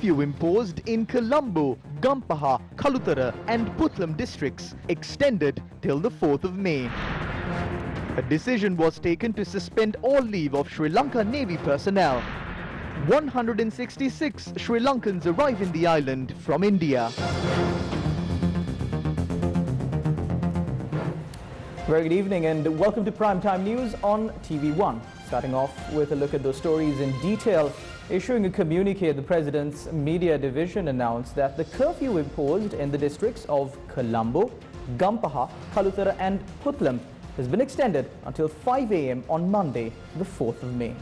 curfew imposed in Colombo, Gampaha, Kalutara and Putlam districts extended till the 4th of May. A decision was taken to suspend all leave of Sri Lanka Navy personnel. 166 Sri Lankans arrive in the island from India. Very good evening and welcome to Primetime News on TV1. Starting off with a look at those stories in detail. Issuing a communique, the President's Media Division announced that the curfew imposed in the districts of Colombo, Gampaha, Kalutara and Putlam has been extended until 5 a.m. on Monday, the 4th of May.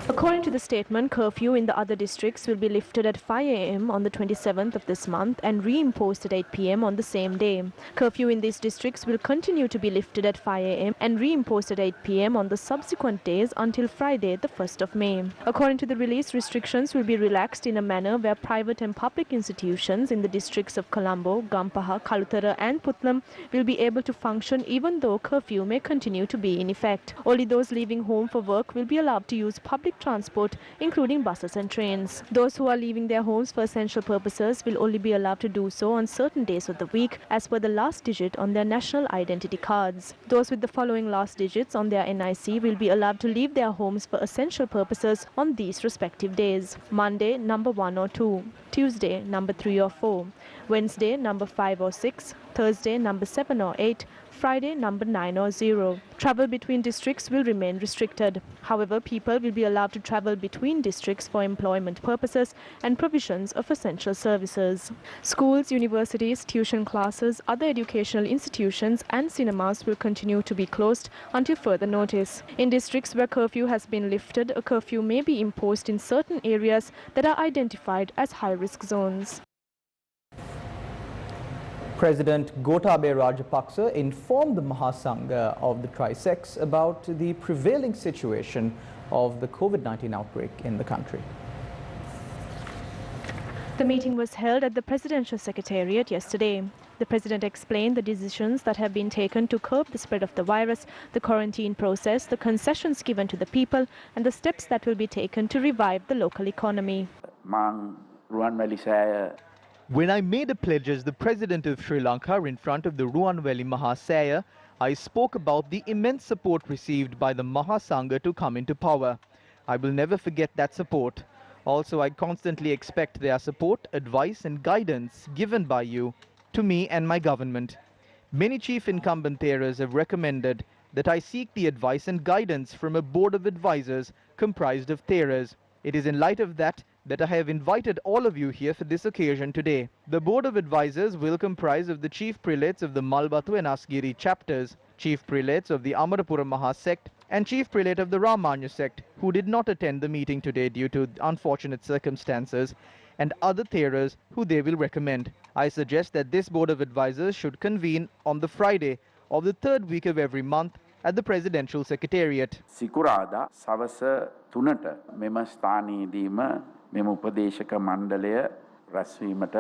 According to the statement, curfew in the other districts will be lifted at 5 a.m. on the 27th of this month and reimposed at 8 p.m. on the same day. Curfew in these districts will continue to be lifted at 5 a.m. and reimposed at 8 p.m. on the subsequent days until Friday, the 1st of May. According to the release, restrictions will be relaxed in a manner where private and public institutions in the districts of Colombo, Gampaha, Kalutara and Putlam will be able to function even though curfew may continue to be in effect. Only those leaving home for work will be allowed to use public transport, including buses and trains. Those who are leaving their homes for essential purposes will only be allowed to do so on certain days of the week as per the last digit on their national identity cards. Those with the following last digits on their NIC will be allowed to leave their homes for essential purposes on these respective days. Monday, number 1 or 2. Tuesday, number 3 or 4. Wednesday, number 5 or 6. Thursday, number 7 or 8. Friday, number 9 or 0. Travel between districts will remain restricted. However, people will be allowed to travel between districts for employment purposes and provisions of essential services. Schools, universities, tuition classes, other educational institutions and cinemas will continue to be closed until further notice. In districts where curfew has been lifted, a curfew may be imposed in certain areas that are identified as high-risk zones. President Gotabaya Rajapaksa informed the Mahasangha of the Trisex about the prevailing situation of the COVID-19 outbreak in the country. The meeting was held at the Presidential Secretariat yesterday. The President explained the decisions that have been taken to curb the spread of the virus, the quarantine process, the concessions given to the people, and the steps that will be taken to revive the local economy. When I made the pledge as the President of Sri Lanka in front of the Ruanvelli Mahasaya, I spoke about the immense support received by the Mahasangha to come into power. I will never forget that support. Also, I constantly expect their support, advice and guidance given by you to me and my government. Many chief incumbent theras have recommended that I seek the advice and guidance from a board of advisors comprised of theras. It is in light of that I have invited all of you here for this occasion today. The Board of Advisors will comprise of the Chief Prelates of the Malbatu and Asgiri chapters, Chief Prelates of the Amarapura Maha sect, and Chief Prelate of the Ramanya sect, who did not attend the meeting today due to unfortunate circumstances, and other theras who they will recommend. I suggest that this Board of Advisors should convene on the Friday of the 3rd week of every month at the Presidential Secretariat. Sikurada සවස 3ට මෙම ස්ථානයේදීම මෙම උපදේශක මණ්ඩලය රැස්වීමට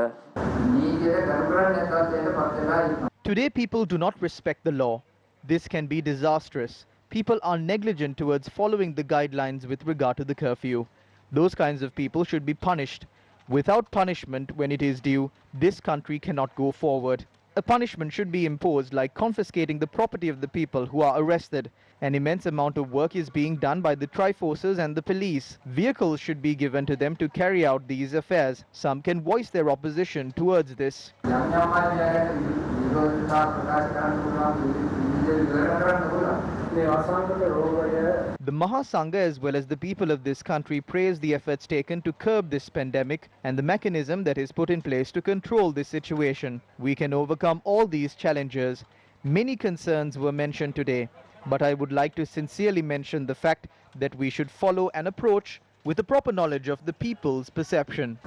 Today people do not respect the law. This can be disastrous. People are negligent towards following the guidelines with regard to the curfew. Those kinds of people should be punished. Without punishment when it is due, this country cannot go forward. A punishment should be imposed like confiscating the property of the people who are arrested. An immense amount of work is being done by the Triforces and the police. Vehicles should be given to them to carry out these affairs. Some can voice their opposition towards this. The Mahasangha as well as the people of this country praise the efforts taken to curb this pandemic and the mechanism that is put in place to control this situation. We can overcome all these challenges. Many concerns were mentioned today, but I would like to sincerely mention the fact that we should follow an approach with the proper knowledge of the people's perception.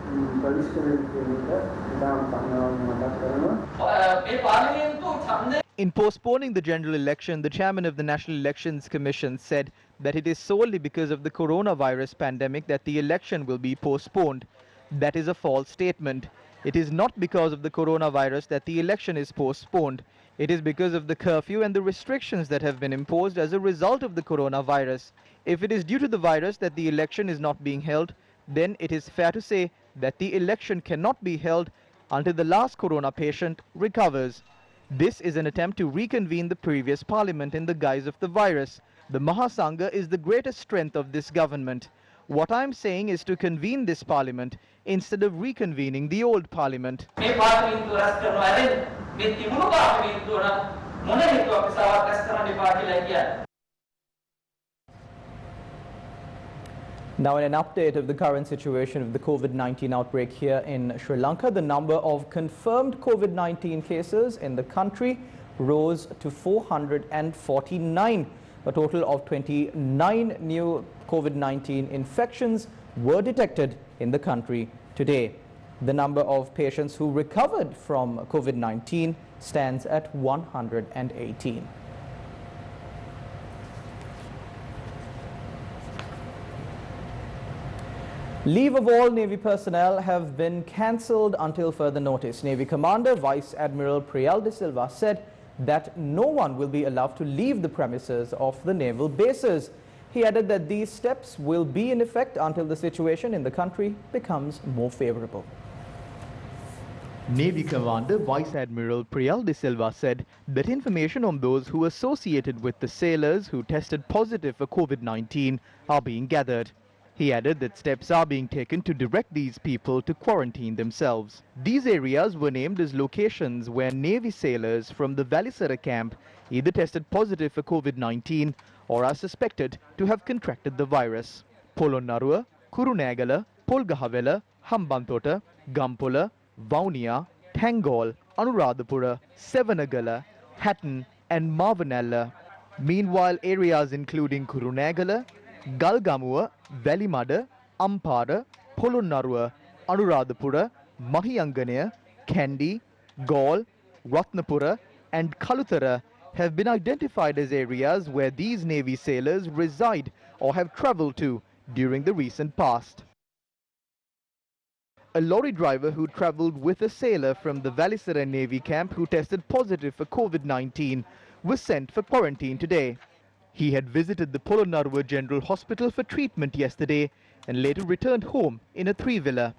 In postponing the general election, the chairman of the National Elections Commission said that it is solely because of the coronavirus pandemic that the election will be postponed. That is a false statement. It is not because of the coronavirus that the election is postponed. It is because of the curfew and the restrictions that have been imposed as a result of the coronavirus. If it is due to the virus that the election is not being held, then it is fair to say that the election cannot be held until the last corona patient recovers. This is an attempt to reconvene the previous parliament in the guise of the virus. The Mahasangha is the greatest strength of this government. What I'm saying is to convene this parliament instead of reconvening the old parliament. Now, in an update of the current situation of the COVID-19 outbreak here in Sri Lanka, the number of confirmed COVID-19 cases in the country rose to 449. A total of 29 new COVID-19 infections were detected in the country today. The number of patients who recovered from COVID-19 stands at 118. Leave of all Navy personnel have been cancelled until further notice. Navy Commander Vice Admiral Priyal De Silva said that no one will be allowed to leave the premises of the naval bases. He added that these steps will be in effect until the situation in the country becomes more favourable. Navy Commander Vice Admiral Priyal De Silva said that information on those who associated with the sailors who tested positive for COVID-19 are being gathered. He added that steps are being taken to direct these people to quarantine themselves. These areas were named as locations where Navy sailors from the Valisara camp either tested positive for COVID-19 or are suspected to have contracted the virus. Polonnaruwa, Kurunegala, Polgahavela, Hambantota, Gampola, Vaunia, Tangol, Anuradhapura, Sevanagala, Hatton and Marvanella. Meanwhile, areas including Kurunegala, Galgamuwa, Velimada, Ampara, Polonnaruwa, Anuradhapura, Mahiyanganaya, Kandy, Gaul, Ratnapura and Kaluthara have been identified as areas where these Navy sailors reside or have travelled to during the recent past. A lorry driver who travelled with a sailor from the Valisara Navy camp who tested positive for COVID-19 was sent for quarantine today. He had visited the Polonnaruwa General Hospital for treatment yesterday and later returned home in a three-wheeler.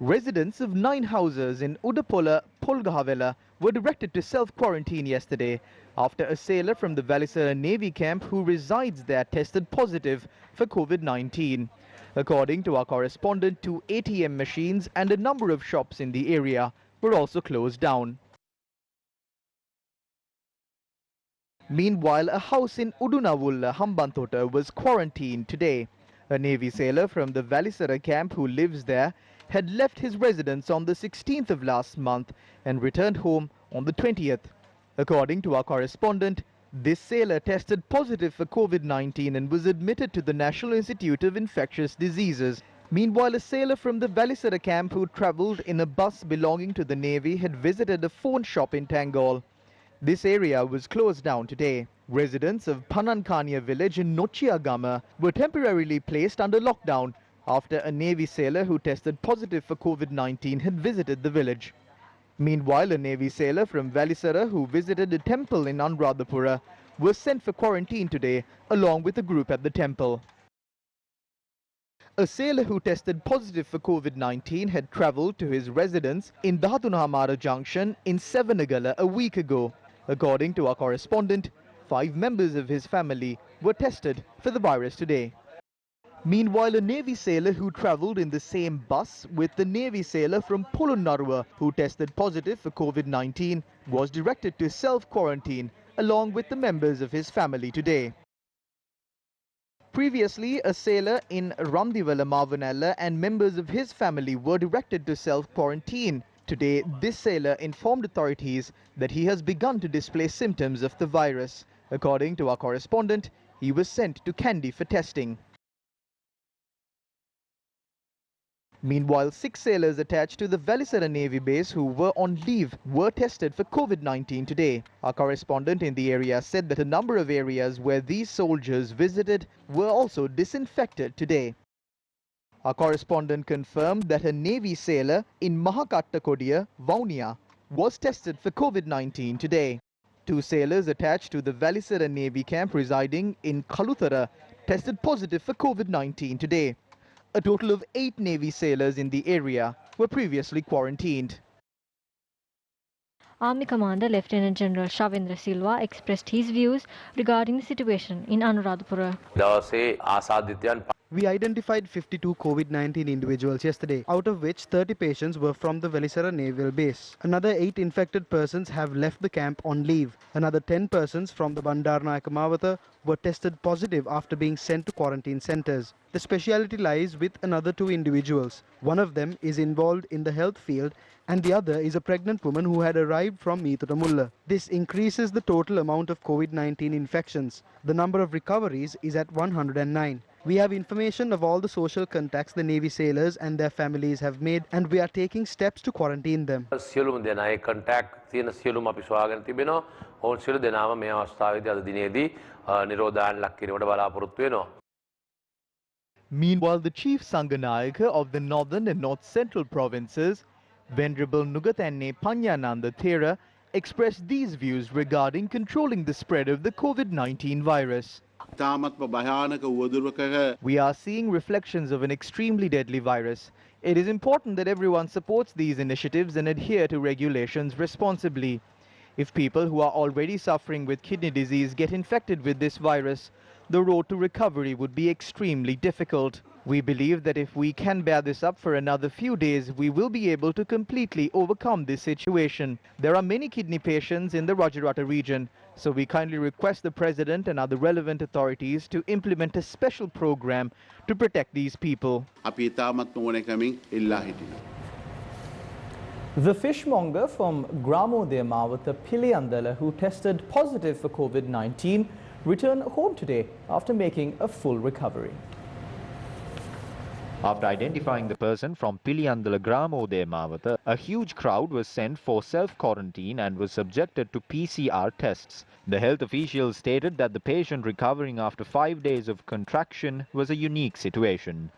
Residents of 9 houses in Udapola, Polgahavela were directed to self-quarantine yesterday after a sailor from the Valisara Navy camp who resides there tested positive for COVID-19. According to our correspondent, 2 ATM machines and a number of shops in the area were also closed down. Meanwhile, a house in Udunawulla, Hambantota was quarantined today. A Navy sailor from the Valisara camp who lives there had left his residence on the 16th of last month and returned home on the 20th. According to our correspondent, this sailor tested positive for COVID-19 and was admitted to the National Institute of Infectious Diseases. Meanwhile, a sailor from the Valisara camp who travelled in a bus belonging to the Navy had visited a phone shop in Tangol. This area was closed down today. Residents of Panankania village in Nochiagama were temporarily placed under lockdown after a Navy sailor who tested positive for COVID-19 had visited the village. Meanwhile, a Navy sailor from Valisara who visited a temple in Anuradhapura was sent for quarantine today along with a group at the temple. A sailor who tested positive for COVID-19 had travelled to his residence in Dhatunahamara Junction in Sevanagala a week ago. According to our correspondent, 5 members of his family were tested for the virus today. Meanwhile, a Navy sailor who travelled in the same bus with the Navy sailor from Polonnaruwa who tested positive for COVID-19 was directed to self-quarantine along with the members of his family today. Previously, a sailor in Randivala Marvanella and members of his family were directed to self-quarantine. Today, this sailor informed authorities that he has begun to display symptoms of the virus. According to our correspondent, he was sent to Kandy for testing. Meanwhile, 6 sailors attached to the Valisara Navy base who were on leave were tested for COVID-19 today. Our correspondent in the area said that a number of areas where these soldiers visited were also disinfected today. Our correspondent confirmed that a Navy sailor in Mahakattakodia, Vaunia, was tested for COVID-19 today. 2 sailors attached to the Valisara Navy camp residing in Kaluthara tested positive for COVID-19 today. A total of 8 Navy sailors in the area were previously quarantined. Army Commander Lieutenant General Shavindra Silva expressed his views regarding the situation in Anuradhapura. We identified 52 COVID-19 individuals yesterday, out of which 30 patients were from the Velisara Naval Base. Another 8 infected persons have left the camp on leave. Another 10 persons from the Bandaranaike Mawatha were tested positive after being sent to quarantine centres. The speciality lies with another 2 individuals. One of them is involved in the health field and the other is a pregnant woman who had arrived from Meeturamulla. This increases the total amount of COVID-19 infections. The number of recoveries is at 109. We have information of all the social contacts the Navy sailors and their families have made, and we are taking steps to quarantine them. සියලුම දෙනා ඒ contact තියෙන සියලුම අපි සොයාගෙන තිබෙනවා. ඔවුන් සියලු දෙනාම මේ අවස්ථාවේදී අද දිනේදී නිරෝධායන ලක් කිරීමට බලාපොරොත්තු වෙනවා. Meanwhile, the Chief Sanganayaka of the Northern and North Central provinces, Venerable Nugathenne Panyananda Thera, expressed these views regarding controlling the spread of the COVID-19 virus. We are seeing reflections of an extremely deadly virus. It is important that everyone supports these initiatives and adhere to regulations responsibly. If people who are already suffering with kidney disease get infected with this virus, the road to recovery would be extremely difficult. We believe that if we can bear this up for another few days, we will be able to completely overcome this situation. There are many kidney patients in the Rajarata region, so we kindly request the President and other relevant authorities to implement a special program to protect these people. The fishmonger from Gramodaya Mawatha Piliyandala, who tested positive for COVID-19, returned home today after making a full recovery. After identifying the person from Piliyandala Gramodaya Mawatha, a huge crowd was sent for self-quarantine and was subjected to PCR tests. The health officials stated that the patient recovering after 5 days of contraction was a unique situation.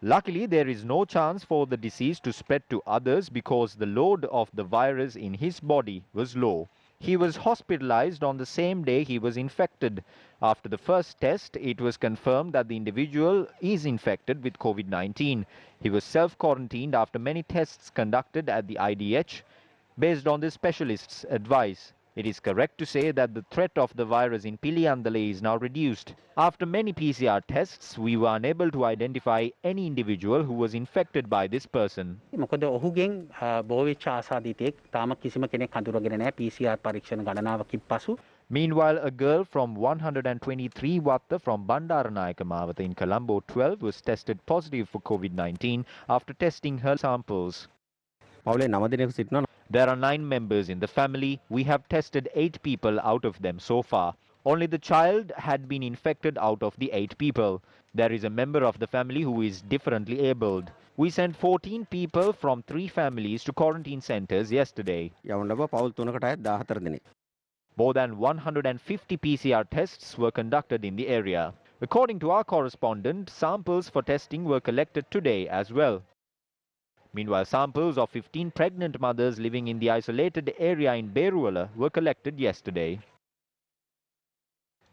Luckily, there is no chance for the disease to spread to others because the load of the virus in his body was low. He was hospitalized on the same day he was infected. After the first test, it was confirmed that the individual is infected with COVID-19. He was self-quarantined after many tests conducted at the IDH based on the specialist's advice. It is correct to say that the threat of the virus in Piliyandala is now reduced. After many PCR tests, we were unable to identify any individual who was infected by this person. Meanwhile, a girl from 123 Watta from Bandaranaike Mawatha in Colombo 12 was tested positive for COVID-19 after testing her samples. There are 9 members in the family. We have tested 8 people out of them so far. Only the child had been infected out of the 8 people. There is a member of the family who is differently abled. We sent 14 people from 3 families to quarantine centers yesterday. More than 150 PCR tests were conducted in the area. According to our correspondent, samples for testing were collected today as well. Meanwhile, samples of 15 pregnant mothers living in the isolated area in Beruala were collected yesterday.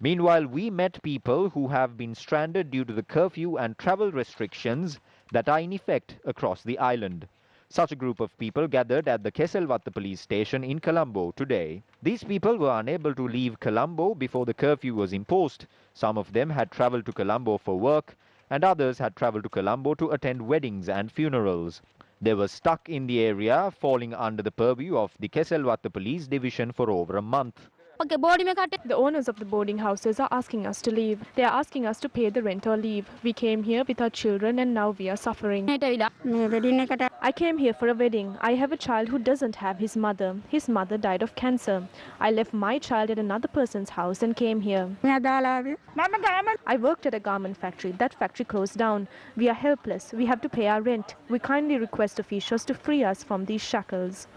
Meanwhile, we met people who have been stranded due to the curfew and travel restrictions that are in effect across the island. Such a group of people gathered at the Keselwatta police station in Colombo today. These people were unable to leave Colombo before the curfew was imposed. Some of them had travelled to Colombo for work, and others had travelled to Colombo to attend weddings and funerals. They were stuck in the area, falling under the purview of the Keselwatta police division for over a month. The owners of the boarding houses are asking us to leave. They are asking us to pay the rent or leave. We came here with our children and now we are suffering. I came here for a wedding. I have a child who doesn't have his mother. His mother died of cancer. I left my child at another person's house and came here. I worked at a garment factory. That factory closed down. We are helpless. We have to pay our rent. We kindly request officials to free us from these shackles.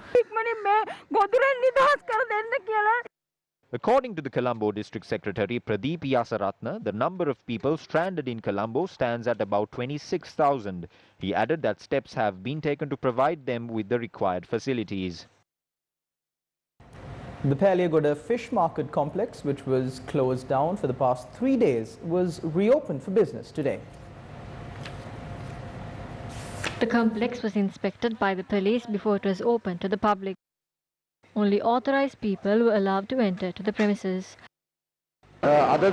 According to the Colombo District Secretary Pradeep Yasaratna, the number of people stranded in Colombo stands at about 26,000. He added that steps have been taken to provide them with the required facilities. The Paliagoda Fish Market Complex, which was closed down for the past 3 days, was reopened for business today. The complex was inspected by the police before it was opened to the public. Only authorized people were allowed to enter to the premises. After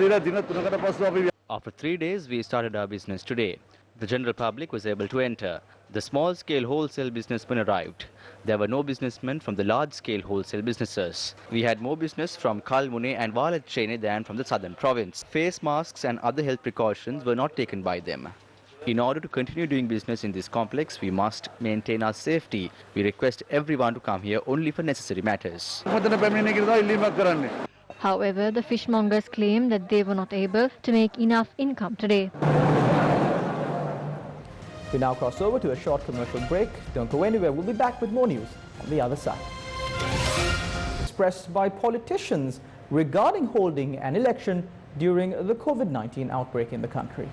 3 days, we started our business today. The general public was able to enter. The small-scale wholesale businessmen arrived. There were no businessmen from the large-scale wholesale businesses. We had more business from Kalmune and Valachene than from the southern province. Face masks and other health precautions were not taken by them. In order to continue doing business in this complex, we must maintain our safety. We request everyone to come here only for necessary matters. However, the fishmongers claim that they were not able to make enough income today. We now cross over to a short commercial break. Don't go anywhere. We'll be back with more news on the other side. Expressed by politicians regarding holding an election during the COVID-19 outbreak in the country.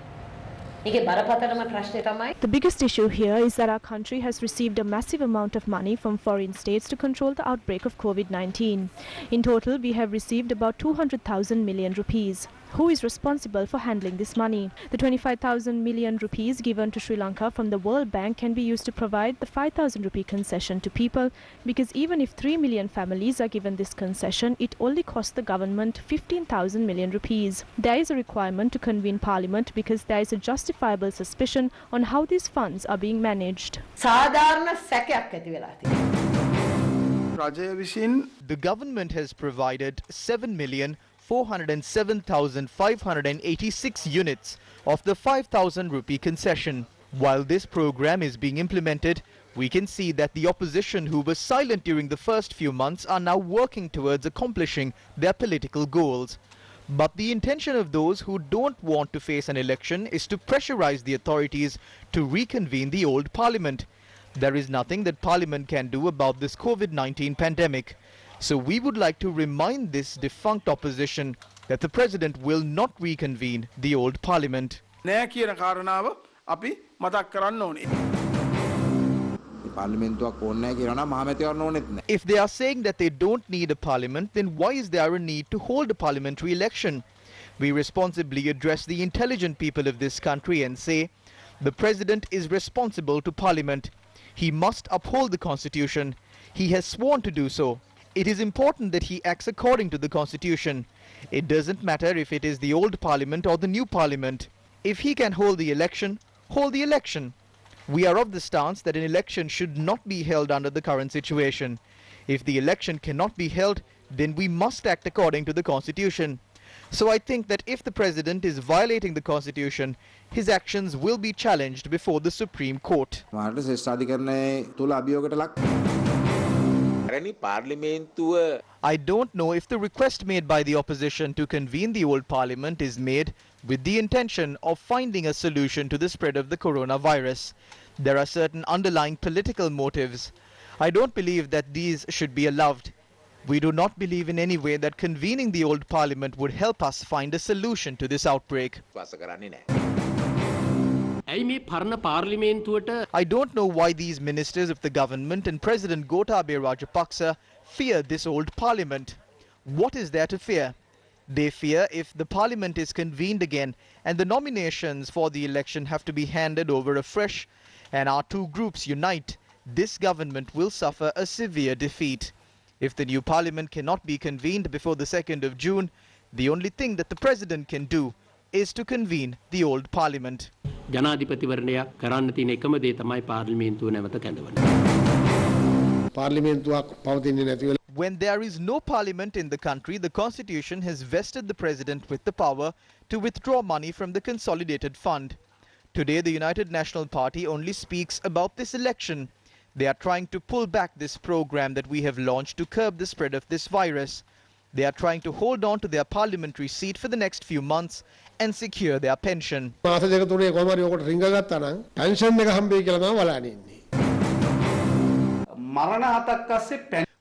The biggest issue here is that our country has received a massive amount of money from foreign states to control the outbreak of COVID-19. In total, we have received about 200,000 million rupees. Who is responsible for handling this money? The 25,000 million rupees given to Sri Lanka from the World Bank can be used to provide the 5,000 rupee concession to people, because even if 3 million families are given this concession, it only costs the government 15,000 million rupees. There is a requirement to convene parliament because there is a justifiable suspicion on how these funds are being managed. The government has provided 7,407,586 units of the 5,000 rupee concession. While this program is being implemented, we can see that the opposition who was silent during the first few months are now working towards accomplishing their political goals. But the intention of those who don't want to face an election is to pressurize the authorities to reconvene the old parliament. There is nothing that parliament can do about this COVID-19 pandemic. So we would like to remind this defunct opposition that the president will not reconvene the old parliament. If they are saying that they don't need a parliament, then why is there a need to hold a parliamentary election? We responsibly address the intelligent people of this country and say, the president is responsible to parliament. He must uphold the constitution. He has sworn to do so. It is important that he acts according to the constitution. It doesn't matter if it is the old parliament or the new parliament. If he can hold the election, hold the election. We are of the stance that an election should not be held under the current situation. If the election cannot be held, then we must act according to the constitution. So I think that if the president is violating the constitution, his actions will be challenged before the Supreme Court. I don't know if the request made by the opposition to convene the old parliament is made with the intention of finding a solution to the spread of the coronavirus. There are certain underlying political motives. I don't believe that these should be allowed. We do not believe in any way that convening the old parliament would help us find a solution to this outbreak. I don't know why these ministers of the government and President Gotabaya Rajapaksa fear this old parliament. What is there to fear? They fear if the parliament is convened again and the nominations for the election have to be handed over afresh and our two groups unite, this government will suffer a severe defeat. If the new parliament cannot be convened before the 2nd of June, the only thing that the president can do is to convene the old parliament. When there is no parliament in the country, the constitution has vested the president with the power to withdraw money from the consolidated fund. Today, the United National Party only speaks about this election. They are trying to pull back this program that we have launched to curb the spread of this virus. They are trying to hold on to their parliamentary seat for the next few months and secure their pension.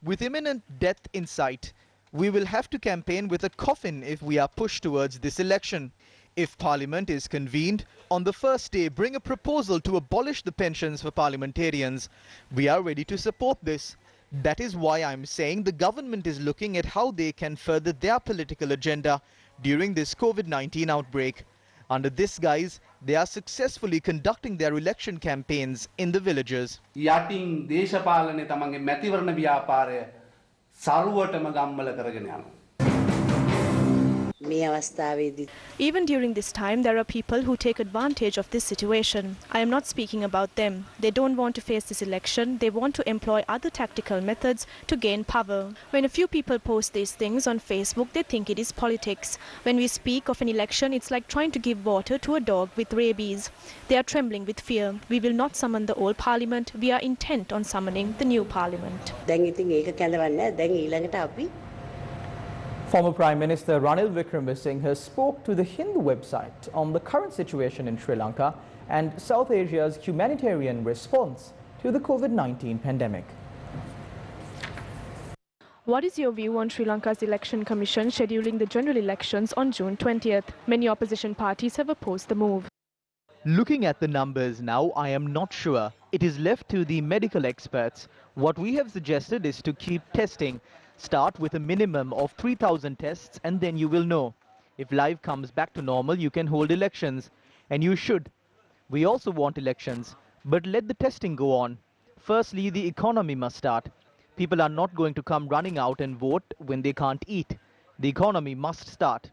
With imminent death in sight, we will have to campaign with a coffin if we are pushed towards this election. If Parliament is convened, on the first day bring a proposal to abolish the pensions for parliamentarians. We are ready to support this. That is why I'm saying the government is looking at how they can further their political agenda during this COVID-19 outbreak. Under this guise, they are successfully conducting their election campaigns in the villages. යටින් දේශපාලනේ තමන්ගේ මැතිවරණ ව්‍යාපාරය සරුවටම ගම්මල කරගෙන යනවා. Even during this time, there are people who take advantage of this situation. I am not speaking about them. They don't want to face this election. They want to employ other tactical methods to gain power. When a few people post these things on Facebook, they think it is politics. When we speak of an election, it's like trying to give water to a dog with rabies. They are trembling with fear. We will not summon the old parliament. We are intent on summoning the new parliament. Former Prime Minister Ranil Wickremesinghe spoke to the Hindu website on the current situation in Sri Lanka and South Asia's humanitarian response to the COVID-19 pandemic. What is your view on Sri Lanka's election commission scheduling the general elections on June 20th? Many opposition parties have opposed the move. Looking at the numbers now, I am not sure. It is left to the medical experts. What we have suggested is to keep testing. Start with a minimum of 3,000 tests and then you will know. If life comes back to normal, you can hold elections. And you should. We also want elections. But let the testing go on. Firstly, the economy must start. People are not going to come running out and vote when they can't eat. The economy must start.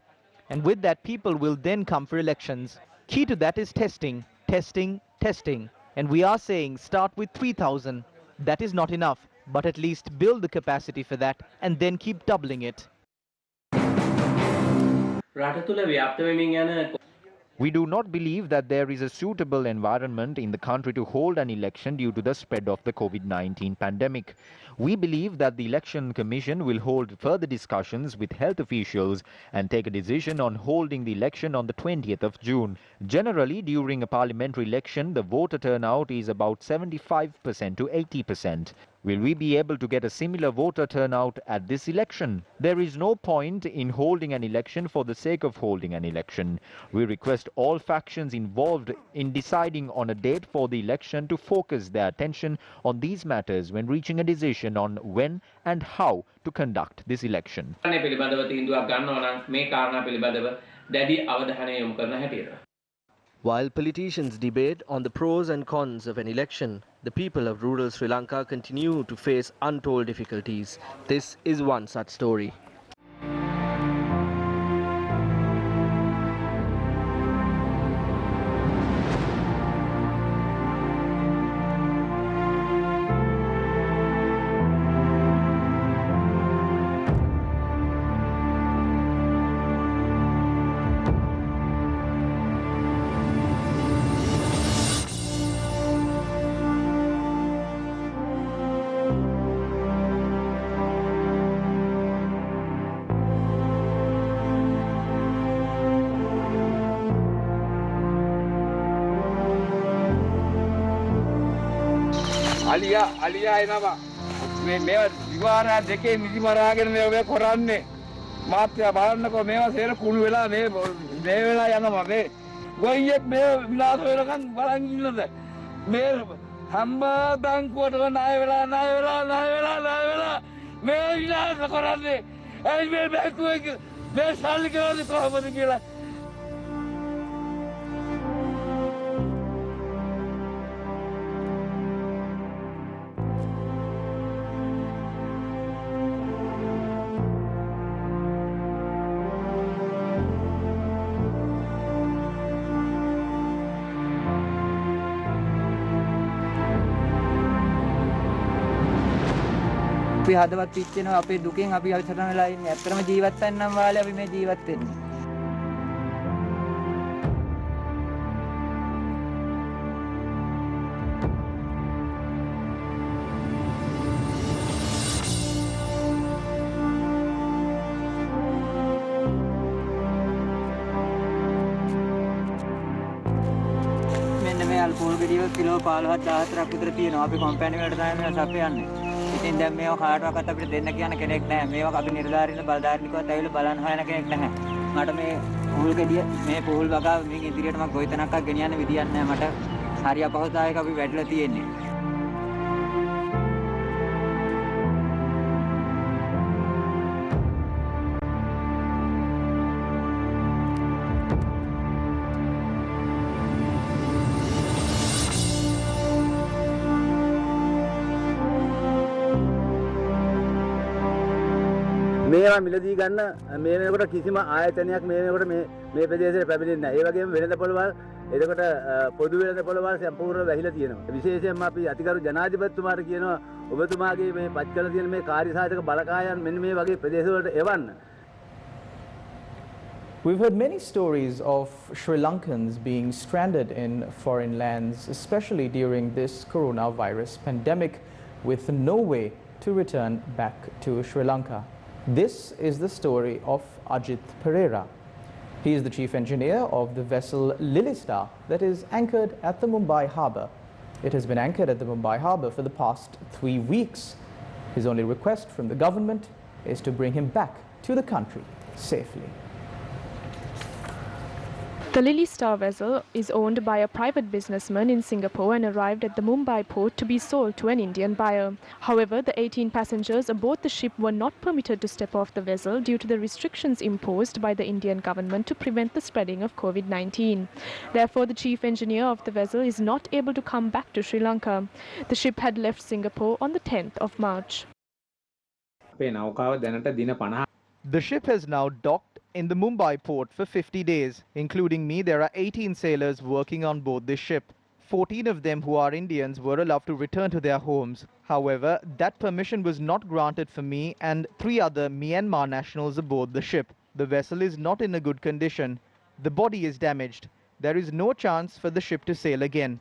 And with that, people will then come for elections. Key to that is testing, testing, testing. And we are saying start with 3,000. That is not enough. But at least build the capacity for that and then keep doubling it. We do not believe that there is a suitable environment in the country to hold an election due to the spread of the COVID-19 pandemic. We believe that the Election Commission will hold further discussions with health officials and take a decision on holding the election on the 20th of June. Generally, during a parliamentary election, the voter turnout is about 75% to 80%. Will we be able to get a similar voter turnout at this election? There is no point in holding an election for the sake of holding an election. We request all factions involved in deciding on a date for the election to focus their attention on these matters when reaching a decision on when and how to conduct this election. While politicians debate on the pros and cons of an election, the people of rural Sri Lanka continue to face untold difficulties. This is one such story. අලියා එනවා මේ විවාරා දෙකේ නිදි මරාගෙන මේ කරන්නේ මාත්‍යා බලන්නකෝ මේවා සේර කුණු වෙලා මේ වෙලා යනවා මේ ගොයියෙක් මේ විලාස වෙනකන් බලන් ඉන්නද මේ හැම බැංකුවටම ණය වෙලා මේ විලාස කරන්නේ ඇයි මේ බැංකුවේ මේ සල්ලි කරන්නේ කොහොමද කියලා අපි හදවත් පිච්චෙනවා අපේ දුකෙන් අපි අවසරණ වෙලා ඉන්නේ. ඇත්තටම ජීවත් වෙන්න නම් වාලේ අපි මේ ජීවත් වෙන්නේ. මෙන්න මේ අල්කෝහල් ගෙඩිය කිලෝ 15,000ක් විතර තියෙනවා. අපි කම්පැනි වලට තමයි මේක සපයන්නේ. ඉතින් දැන් මේවා කාටවත් අපිට දෙන්න කියන කෙනෙක් නැහැ. මේවා අපි නිලධාරීන් බලධාරීනිකවත් ඇවිල්ලා බලන්න හොයන කෙනෙක් නැහැ. මට මේ පුහුල් ගෙඩිය මේ පුහුල් වගාව මින් ඉදිරියට මම ගොවිතැනක් ගෙනියන්න විදියක් නැහැ. මට හරි අපහසුතාවයක අපි වැටලා තියෙන්නේ. මේවා මිලදී ගන්න මේ වෙනකොට කිසිම ආයතනයක් මේ වෙනකොට මේ ප්‍රදේශයට පැමිණෙන්නේ නැහැ. ඒ වගේම වෙළඳ පොළවල් එතකොට පොදු වෙළඳ පොළවල් සම්පූර්ණ වැහිලා තියෙනවා. විශේෂයෙන්ම අපි අතිගරු ජනාධිපතිතුමාට කියනවා ඔබතුමාගේ මේ පත් කළ තියෙන මේ කාර්යසාධක බලකායන් මෙන්න මේ වගේ ප්‍රදේශවලට එවන්න. We've heard many stories of Sri Lankans being stranded in foreign lands, especially during this coronavirus pandemic, with no way to return back to Sri Lanka. This is the story of Ajit Pereira. He is the chief engineer of the vessel Lily Star that is anchored at the Mumbai harbour. It has been anchored at the Mumbai harbour for the past 3 weeks. His only request from the government is to bring him back to the country safely. The Lily Star vessel is owned by a private businessman in Singapore and arrived at the Mumbai port to be sold to an Indian buyer. However, the 18 passengers aboard the ship were not permitted to step off the vessel due to the restrictions imposed by the Indian government to prevent the spreading of COVID-19. Therefore, the chief engineer of the vessel is not able to come back to Sri Lanka. The ship had left Singapore on the 10th of March. The ship has now docked in the Mumbai port for 50 days. Including me, there are 18 sailors working on board this ship. 14 of them, who are Indians, were allowed to return to their homes. However, that permission was not granted for me and 3 other Myanmar nationals aboard the ship. The vessel is not in a good condition. The body is damaged. There is no chance for the ship to sail again.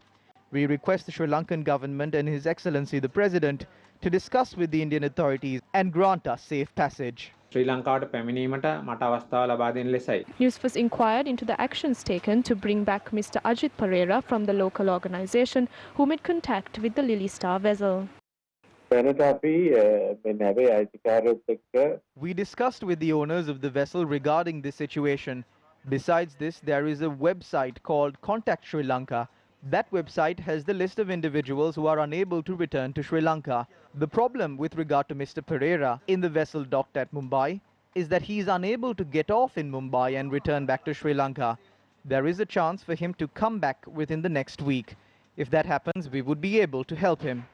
We request the Sri Lankan government and His Excellency the President to discuss with the Indian authorities and grant us safe passage. ශ්‍රී ලංකාවට පැමිණීමට මට අවස්ථාව ලබා දෙන ලෙසයි. Newsfirst inquired into the actions taken to bring back Mr. Ajit Pereira from the local organisation who made contact with the Lily Star vessel. We discussed with the owners of the vessel regarding this situation. Besides this, there is a website called Contact Sri Lanka. That website has the list of individuals who are unable to return to Sri Lanka. The problem with regard to Mr. Pereira in the vessel docked at Mumbai is that he is unable to get off in Mumbai and return back to Sri Lanka. There is a chance for him to come back within the next week. If that happens, we would be able to help him.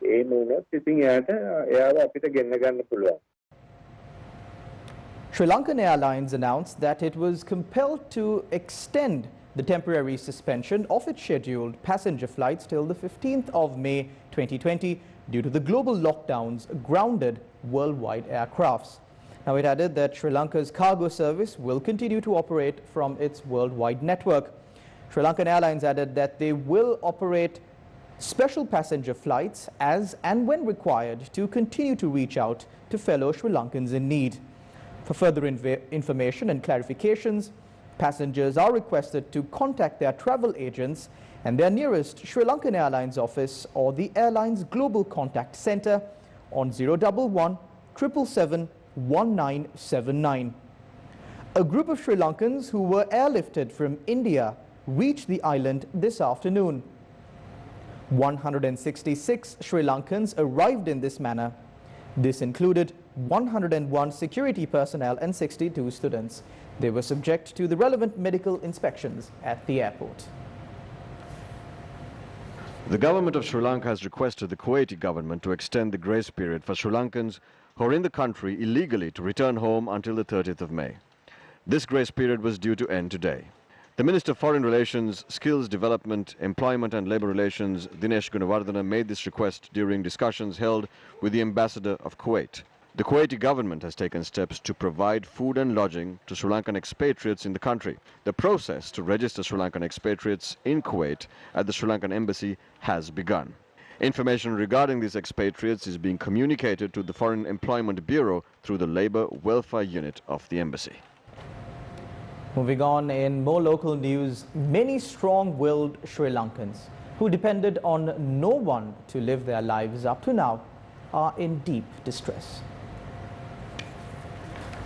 Sri Lankan Airlines announced that it was compelled to extend the temporary suspension of its scheduled passenger flights till the 15th of May 2020 due to the global lockdowns grounded worldwide aircrafts. Now, it added that Sri Lanka's cargo service will continue to operate from its worldwide network. Sri Lankan Airlines added that they will operate special passenger flights as and when required to continue to reach out to fellow Sri Lankans in need. For further information and clarifications, passengers are requested to contact their travel agents and their nearest Sri Lankan Airlines office or the airline's Global Contact Centre on 011 777 1979. A group of Sri Lankans who were airlifted from India reached the island this afternoon. 166 Sri Lankans arrived in this manner. This included 101 security personnel and 62 students. They were subject to the relevant medical inspections at the airport. The government of Sri Lanka has requested the Kuwaiti government to extend the grace period for Sri Lankans who are in the country illegally to return home until the 30th of May. This grace period was due to end today. The Minister of Foreign Relations, Skills Development, Employment and Labour Relations, Dinesh Gunawardena, made this request during discussions held with the Ambassador of Kuwait. The Kuwaiti government has taken steps to provide food and lodging to Sri Lankan expatriates in the country. The process to register Sri Lankan expatriates in Kuwait at the Sri Lankan embassy has begun. Information regarding these expatriates is being communicated to the Foreign Employment Bureau through the Labour Welfare Unit of the embassy. Moving on, in more local news, many strong-willed Sri Lankans who depended on no one to live their lives up to now are in deep distress.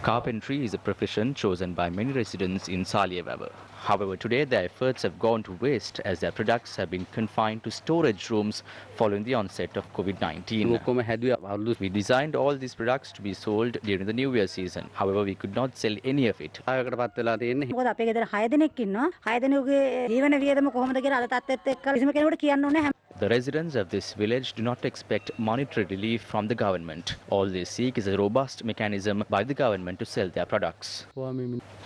Carpentry is a profession chosen by many residents in Saliyawawa. However, today their efforts have gone to waste as their products have been confined to storage rooms following the onset of COVID-19. We designed all these products to be sold during the New Year season. However, we could not sell any of it. මොකද අපේ ගෙදර 6 දෙනෙක් ඉන්නවා 6 දෙනෙකුගේ ජීවන වියදම කොහොමද කියලා අද තත්ත්වෙත් එක්ක කිසිම කෙනෙකුට කියන්න ඕනේ The residents of this village do not expect monetary relief from the government. All they seek is a robust mechanism by the government to sell their products.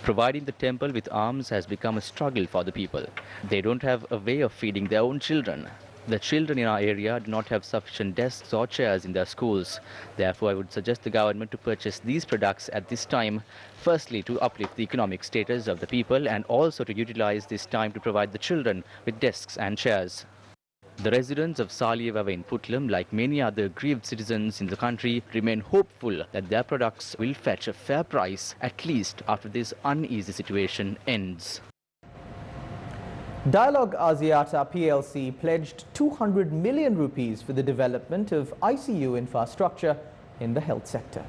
Providing the temple with alms has become a struggle for the people. They don't have a way of feeding their own children. The children in our area do not have sufficient desks or chairs in their schools. Therefore, I would suggest the government to purchase these products at this time, firstly to uplift the economic status of the people and also to utilize this time to provide the children with desks and chairs. The residents of Saliyavawa in Putlam, like many other grieved citizens in the country, remain hopeful that their products will fetch a fair price, at least after this uneasy situation ends. Dialogue Asiata PLC pledged 200 million rupees for the development of ICU infrastructure in the health sector.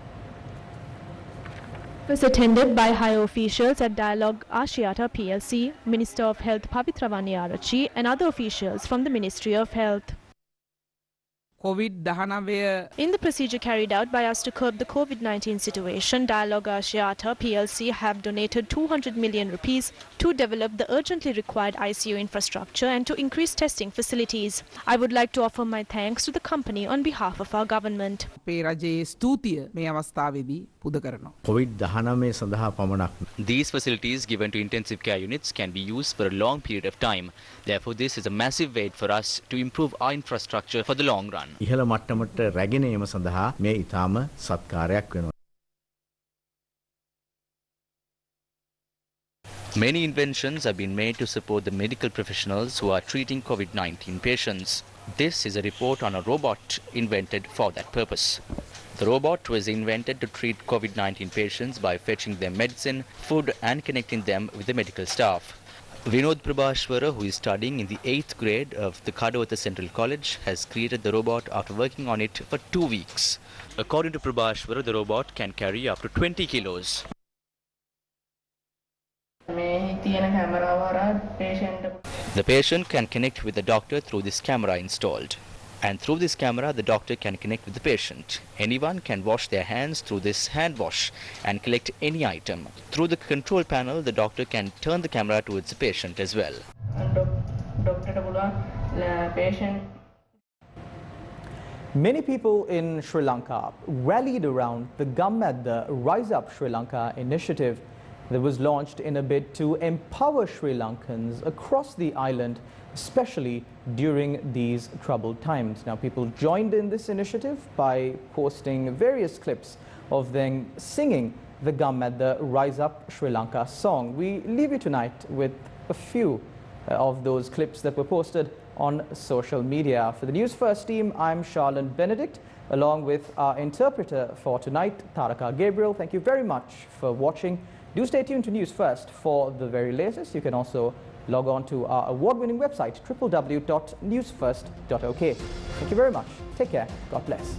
Was attended by high officials at Dialogue Asiata PLC, Minister of Health Pavitra Waniyarachchi and other officials from the Ministry of Health. In the procedure carried out by us to curb the COVID-19 situation, Dialogue Asiata PLC have donated 200 million rupees to develop the urgently required ICU infrastructure and to increase testing facilities. I would like to offer my thanks to the company on behalf of our government. These facilities given to intensive care units can be used for a long period of time. Therefore, this is a massive weight for us to improve our infrastructure for the long run. ඉහළ මට්ටමට රැගෙන ඒම සඳහා මේ ඊටාම සත්කාරයක් වෙනවා. Many inventions have been made to support the medical professionals who are treating COVID-19 patients. This is a report on a robot invented for that purpose. The robot was invented to treat COVID-19 patients by fetching them medicine, food and connecting them with the medical staff. Vinod Prabhashwara, who is studying in the 8th grade of the Kadawatha Central College, has created the robot after working on it for 2 weeks. According to Prabhashwara, the robot can carry up to 20 kilos. The patient can connect with the doctor through this camera installed. And through this camera, the doctor can connect with the patient. Anyone can wash their hands through this hand wash and collect any item. Through the control panel, the doctor can turn the camera towards the patient as well. Many people in Sri Lanka rallied around the Gammadda Rise Up Sri Lanka initiative that was launched in a bid to empower Sri Lankans across the island, especially during these troubled times. Now, people joined in this initiative by posting various clips of them singing the Gammadda Rise Up Sri Lanka song. We leave you tonight with a few of those clips that were posted on social media. For the News First team, I'm Charlene Benedict, along with our interpreter for tonight, Taraka Gabriel. Thank you very much for watching. Do stay tuned to News First for the very latest. You can also log on to our award-winning website, www.newsfirst.lk. Thank you very much. Take care. God bless.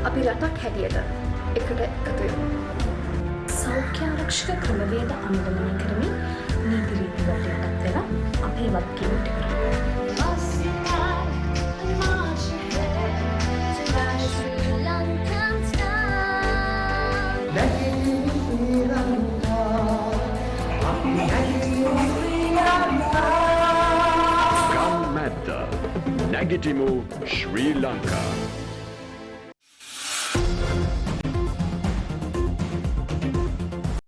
අපි රටක් හැටියට එකට එකතු වෙමු. සෞඛ්‍ය ආරක්ෂක ක්‍රමවේද අනුගමනය කරමින් නීති රීති වලට යටත් වෙලා අපි වගකීම් කරමු. Gammadda Nagitimu Sri Lanka.